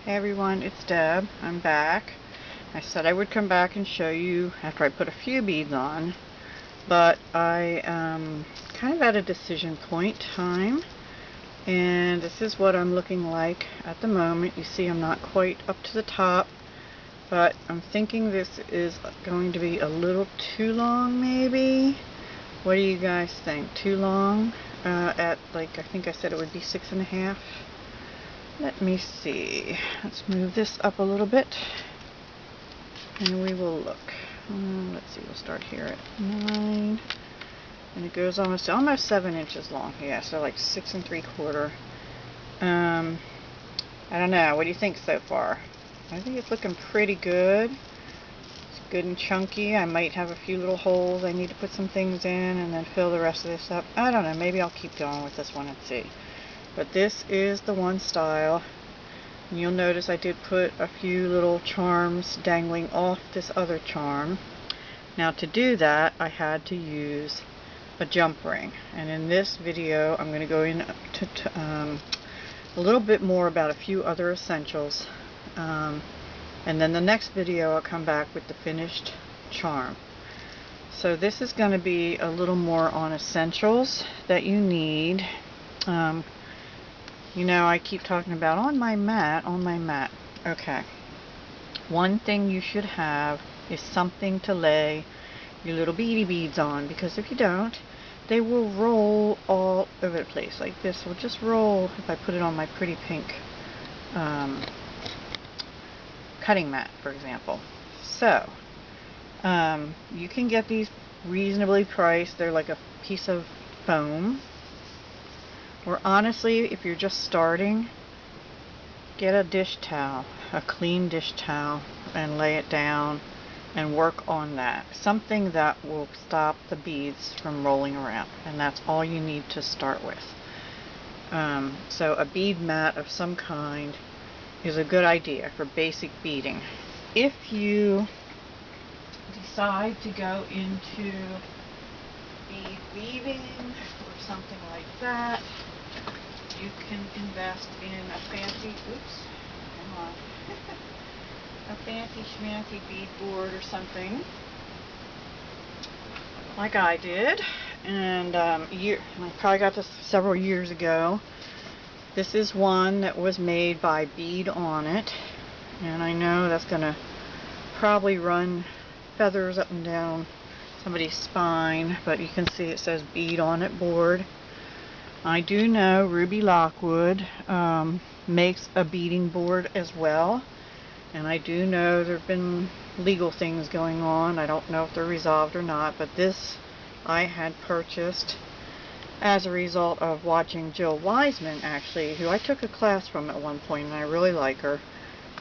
Hey everyone, it's Deb. I'm back. I said I would come back and show you after I put a few beads on, but I am kind of at a decision point time, and this is what I'm looking like at the moment. You see I'm not quite up to the top, but I'm thinking this is going to be a little too long maybe. What do you guys think? Too long? At like, I think I said it would be 6.5. Let me see. Let's move this up a little bit and we will look. Let's see, we'll start here at 9 and it goes almost 7 inches long. Yeah, so like 6 3/4. I don't know. What do you think so far? I think it's looking pretty good. It's good and chunky. I might have a few little holes I need to put some things in and then fill the rest of this up. I don't know. Maybe I'll keep going with this one and see. But this is the one style. You'll notice I did put a few little charms dangling off this other charm. Now to do that, I had to use a jump ring. And in this video, I'm going to go into a little bit more about a few other essentials. And then the next video, I'll come back with the finished charm. So this is going to be a little more on essentials that you need. You know, I keep talking about on my mat. Okay. One thing you should have is something to lay your little beady beads on, because if you don't, they will roll all over the place. Like this will just roll if I put it on my pretty pink cutting mat, for example. So, you can get these reasonably priced. They're like a piece of foam. Or honestly, if you're just starting, get a dish towel, a clean dish towel, and lay it down and work on that. Something that will stop the beads from rolling around, and that's all you need to start with. So a bead mat of some kind is a good idea for basic beading. If you decide to go into bead weaving or something like that, you can invest in a fancy, a fancy schmancy bead board or something, like I did. And I probably got this several years ago. This is one that was made by Bead On It, and I know that's gonna probably run feathers up and down somebody's spine, but you can see it says Bead On It board. I do know Ruby Lockwood makes a beading board as well, and I do know there have been legal things going on. I don't know if they're resolved or not, but this I had purchased as a result of watching Jill Wiseman, actually, who I took a class from at one point, and I really like her.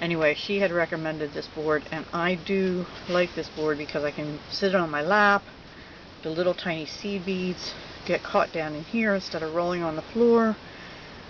Anyway, she had recommended this board, and I do like this board because I can sit on my lap. The little tiny seed beads get caught down in here instead of rolling on the floor,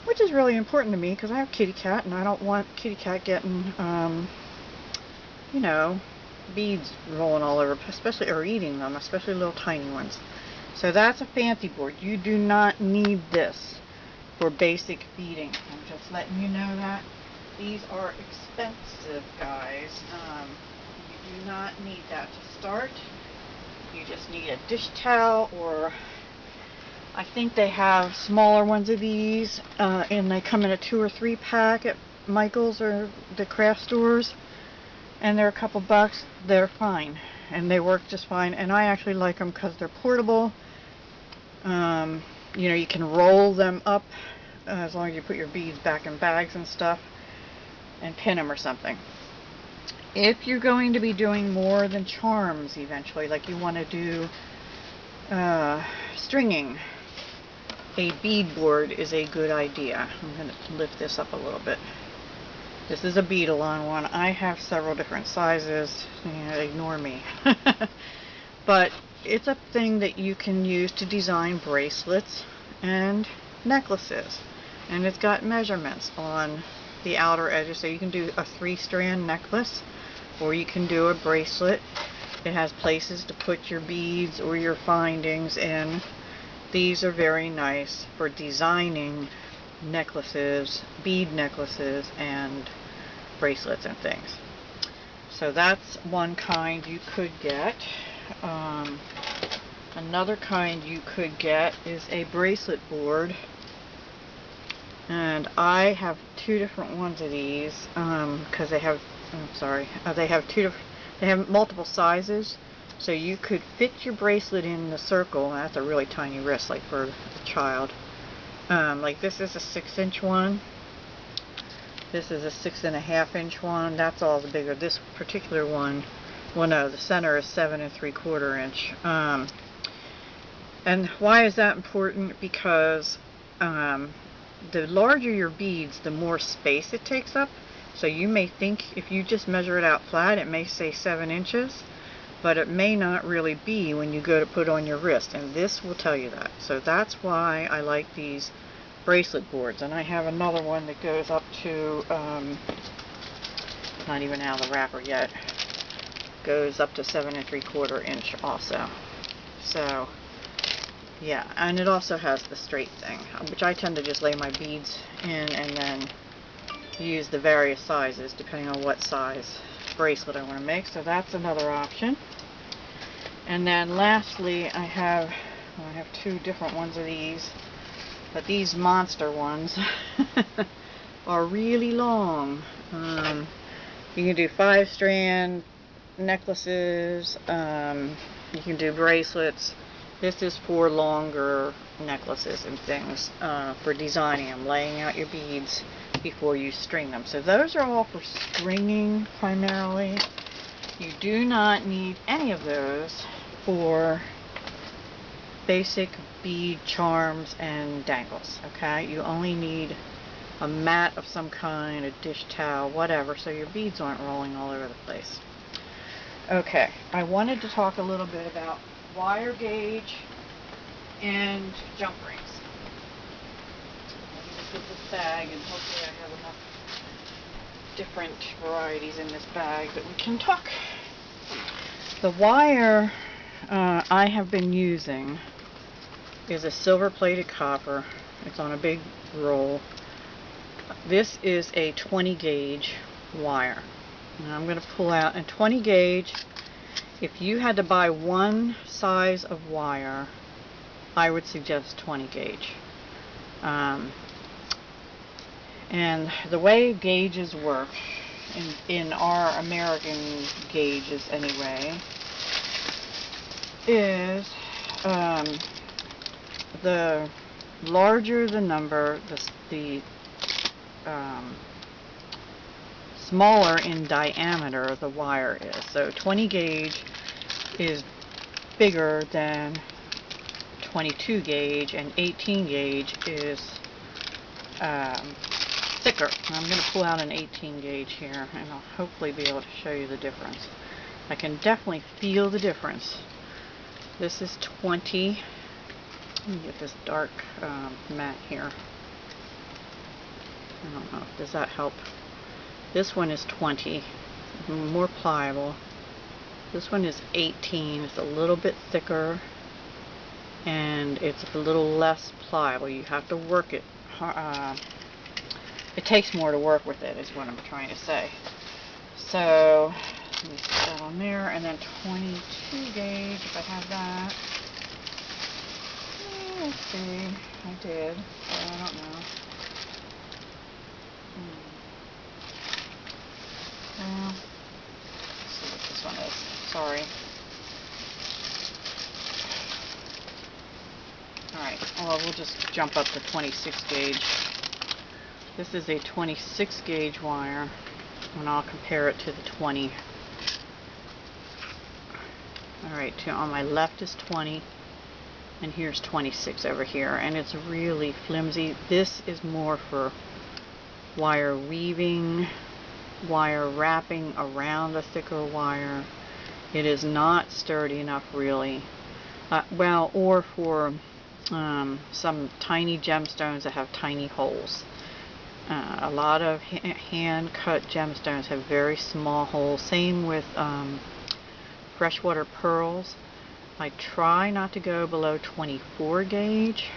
which is really important to me because I have kitty cat and I don't want kitty cat getting you know, beads rolling all over, especially, or eating them, especially little tiny ones. So that's a fancy board. You do not need this for basic beading. I'm just letting you know that. These are expensive, guys. You do not need that to start. You just need a dish towel, or I think they have smaller ones of these, and they come in a 2 or 3 pack at Michael's or the craft stores, and they're a couple bucks. They're fine, and they work just fine, and I actually like them because they're portable. You know, you can roll them up as long as you put your beads back in bags and stuff and pin them or something. If you're going to be doing more than charms eventually, like you want to do stringing, a bead board is a good idea. I'm going to lift this up a little bit. This is a bead-along one. I have several different sizes. You know, ignore me. But it's a thing that you can use to design bracelets and necklaces. And it's got measurements on the outer edges, so you can do a 3-strand necklace, or you can do a bracelet. It has places to put your beads or your findings in. These are very nice for designing necklaces, bead necklaces, and bracelets and things. So that's one kind you could get. Another kind you could get is a bracelet board, and I have two different ones of these because they have, they have multiple sizes, so you could fit your bracelet in the circle. That's a really tiny wrist, like for a child. Like this is a 6-inch one. This is a 6.5-inch one. That's all the bigger. This particular one, well, no, the center is 7 3/4 inch. And why is that important? Because the larger your beads, the more space it takes up. So you may think, if you just measure it out flat, it may say 7 inches, but it may not really be when you go to put on your wrist, and this will tell you that. So that's why I like these bracelet boards. And I have another one that goes up to, not even out of the wrapper yet, goes up to 7 3/4 inch also. So yeah, and it also has the straight thing, which I tend to just lay my beads in and then use the various sizes depending on what size bracelet I want to make. So that's another option. And then lastly, I have two different ones of these, but these monster ones are really long. You can do 5-strand necklaces, you can do bracelets. This is for longer necklaces and things, for designing them, laying out your beads before you string them. So those are all for stringing primarily. You do not need any of those for basic bead charms and dangles, okay? You only need a mat of some kind, a dish towel, whatever, so your beads aren't rolling all over the place. Okay, I wanted to talk a little bit about wire gauge and jump rings. Let me just get this bag, and hopefully I have enough different varieties in this bag that we can talk. The wire I have been using is a silver plated copper. It's on a big roll. This is a 20 gauge wire. And I'm going to pull out a 20 gauge. If you had to buy one size of wire, I would suggest 20 gauge. And the way gauges work, in our American gauges anyway, is the larger the number, the smaller in diameter the wire is. So 20 gauge is bigger than 22 gauge, and 18 gauge is thicker. And I'm going to pull out an 18 gauge here, and I'll hopefully be able to show you the difference. I can definitely feel the difference. This is 20. Let me get this dark mat here. I don't know, does that help? This one is 20, more pliable. This one is 18, it's a little bit thicker, and it's a little less pliable. You have to work it. It takes more to work with it, is what I'm trying to say. So, let me put that on there, and then 22 gauge, if I have that. Let's see, I did, but I don't know. Well, let's see what this one is. Sorry. Alright, well, we'll just jump up to 26 gauge. This is a 26 gauge wire, and I'll compare it to the 20. Alright, on my left is 20, and here's 26 over here, and it's really flimsy. This is more for wire weaving, wire wrapping around a thicker wire. It is not sturdy enough, really. Well, or for some tiny gemstones that have tiny holes. A lot of hand-cut gemstones have very small holes. Same with freshwater pearls. I try not to go below 24 gauge,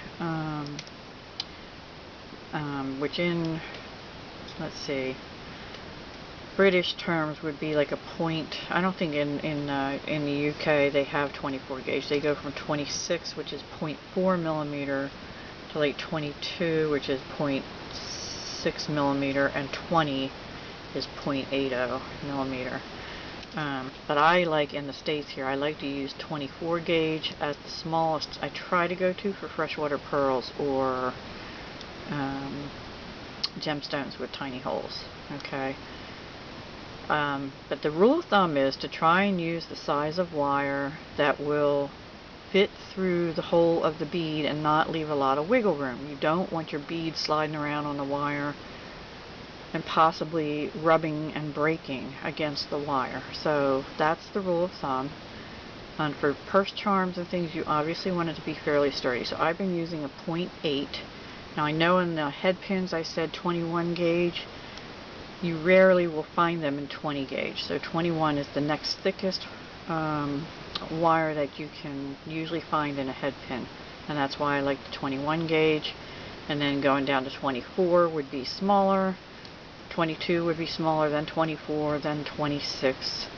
which in, let's see, British terms would be like a point. I don't think in the UK they have 24 gauge. They go from 26, which is 0.4 millimeter, to like 22, which is 0.6 millimeter, and 20 is 0.80 millimeter. But I like, in the States here, I like to use 24 gauge as the smallest I try to go to for freshwater pearls or gemstones with tiny holes. Okay. But the rule of thumb is to try and use the size of wire that will fit through the hole of the bead and not leave a lot of wiggle room. You don't want your bead sliding around on the wire and possibly rubbing and breaking against the wire. So that's the rule of thumb. And for purse charms and things, you obviously want it to be fairly sturdy. So I've been using a 0.8. Now I know in the head pins I said 21 gauge. You rarely will find them in 20 gauge. So 21 is the next thickest wire that you can usually find in a head pin. And that's why I like the 21 gauge. And then going down to 24 would be smaller. 22 would be smaller, than 24, then 26.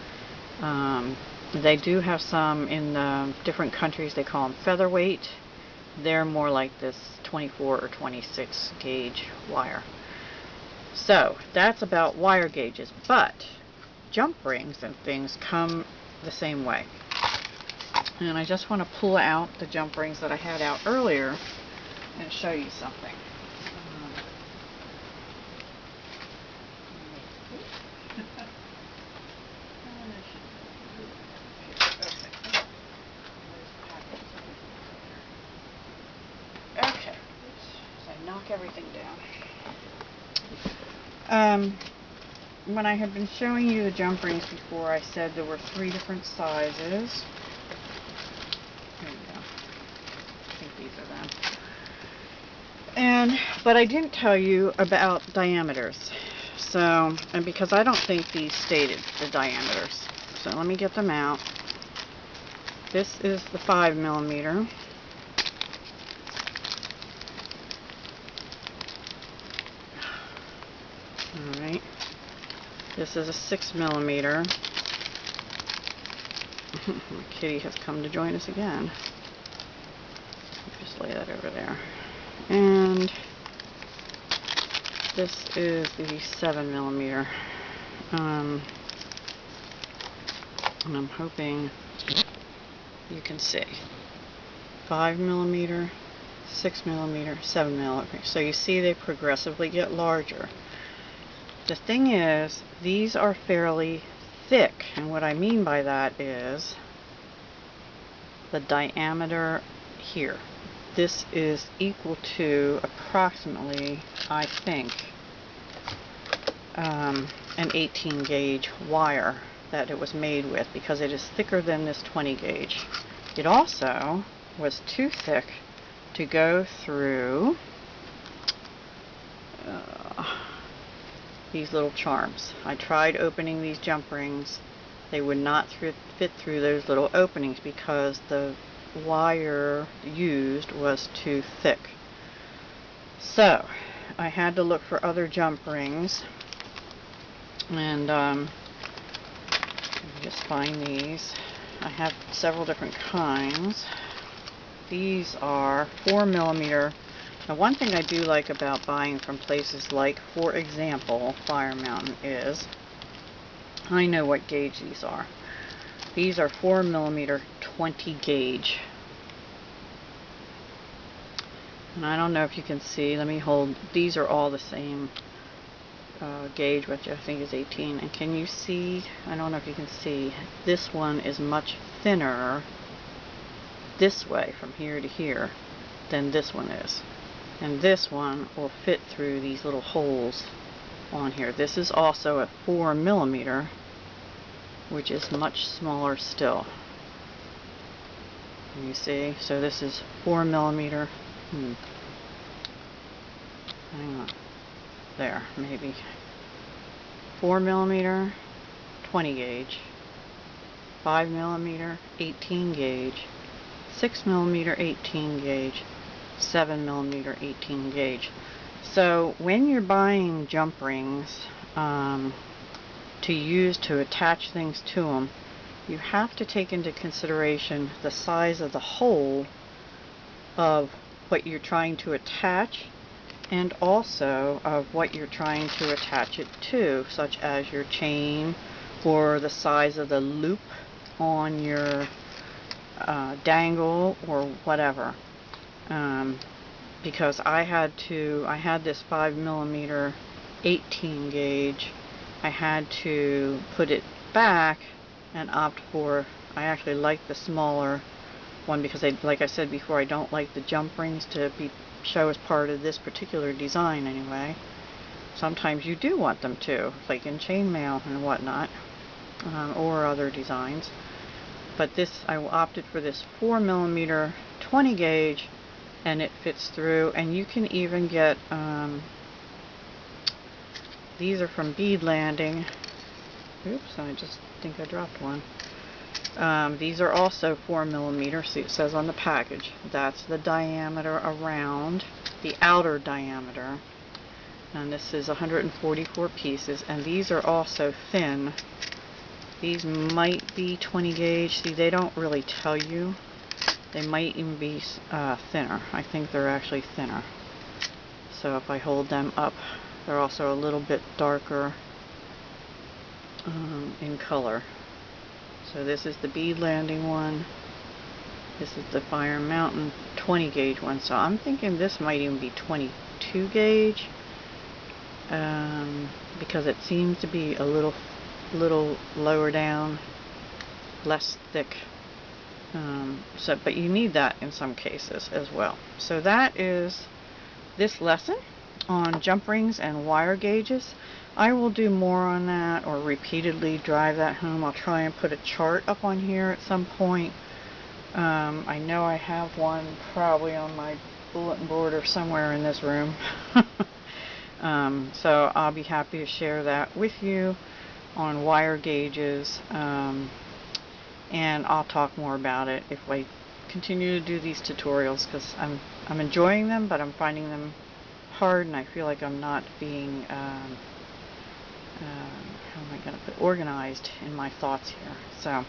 They do have some in different countries, they call them featherweight. They're more like this 24 or 26 gauge wire. So that's about wire gauges, but jump rings and things come the same way. And I just want to pull out the jump rings that I had out earlier and show you something. Okay, so I knock everything down. When I had been showing you the jump rings before, I said there were 3 different sizes. There you go. I think these are them. But I didn't tell you about diameters. So, and because I don't think these stated the diameters. So let me get them out. This is the 5 millimeter. Alright. This is a 6 millimeter. My kitty has come to join us again. Just lay that over there. And this is the 7 millimeter. And I'm hoping you can see. 5 millimeter, 6 millimeter, 7 millimeter. So you see they progressively get larger. The thing is, these are fairly thick, and what I mean by that is the diameter here. This is equal to approximately, I think, an 18 gauge wire that it was made with, because it is thicker than this 20 gauge. It also was too thick to go through these little charms. I tried opening these jump rings. They would not fit through those little openings because the wire used was too thick. So I had to look for other jump rings, and let me just find these. I have several different kinds. These are 4 millimeter. Now, one thing I do like about buying from places like, for example, Fire Mountain is I know what gauge these are. These are 4 millimeter 20 gauge. And I don't know if you can see. Let me hold. These are all the same gauge, which I think is 18. And can you see? I don't know if you can see. This one is much thinner this way from here to here than this one is. And this one will fit through these little holes on here. This is also a 4 millimeter, which is much smaller still. Can you see? So this is 4 millimeter. Hang on. There, maybe. 4 millimeter, 20 gauge. 5 millimeter, 18 gauge. 6 millimeter, 18 gauge. 7 millimeter, 18 gauge. So when you're buying jump rings, to use to attach things to them, you have to take into consideration the size of the hole of what you're trying to attach, and also of what you're trying to attach it to, such as your chain or the size of the loop on your dangle or whatever. Because I had this 5mm 18 gauge. I had to put it back and opt for, I actually like the smaller one because like I said before, I don't like the jump rings to show as part of this particular design anyway. Sometimes you do want them to, like in chainmail and whatnot, or other designs. But this, I opted for this 4mm 20 gauge, and it fits through. And you can even get, these are from Bead Landing. Oops, I just think I dropped one. These are also 4mm, see it says on the package. That's the diameter around, the outer diameter. And this is 144 pieces, and these are also thin. These might be 20 gauge. See, they don't really tell you. They might even be thinner. I think they're actually thinner. So if I hold them up, they're also a little bit darker in color. So this is the Bead Landing one. This is the Fire Mountain 20 gauge one. So I'm thinking this might even be 22 gauge. Because it seems to be a little lower down, less thick. But you need that in some cases as well. So that is this lesson on jump rings and wire gauges. I will do more on that, or repeatedly drive that home. I'll try and put a chart up on here at some point. I know I have one probably on my bulletin board or somewhere in this room. So I'll be happy to share that with you on wire gauges, and I'll talk more about it if I continue to do these tutorials, because I'm enjoying them, but I'm finding them hard, and I feel like I'm not being how am I going to put organized in my thoughts here. So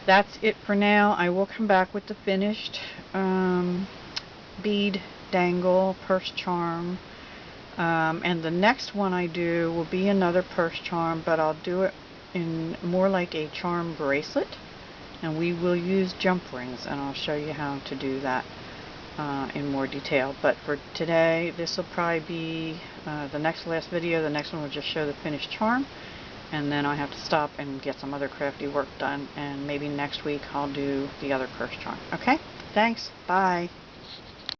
that's it for now. I will come back with the finished bead dangle purse charm. And the next one I do will be another purse charm, but I'll do it in more like a charm bracelet, and we will use jump rings, and I'll show you how to do that in more detail. But for today, this will probably be the last video. The next one will just show the finished charm, and then I have to stop and get some other crafty work done, and maybe next week I'll do the other purse charm. Okay? Thanks. Bye.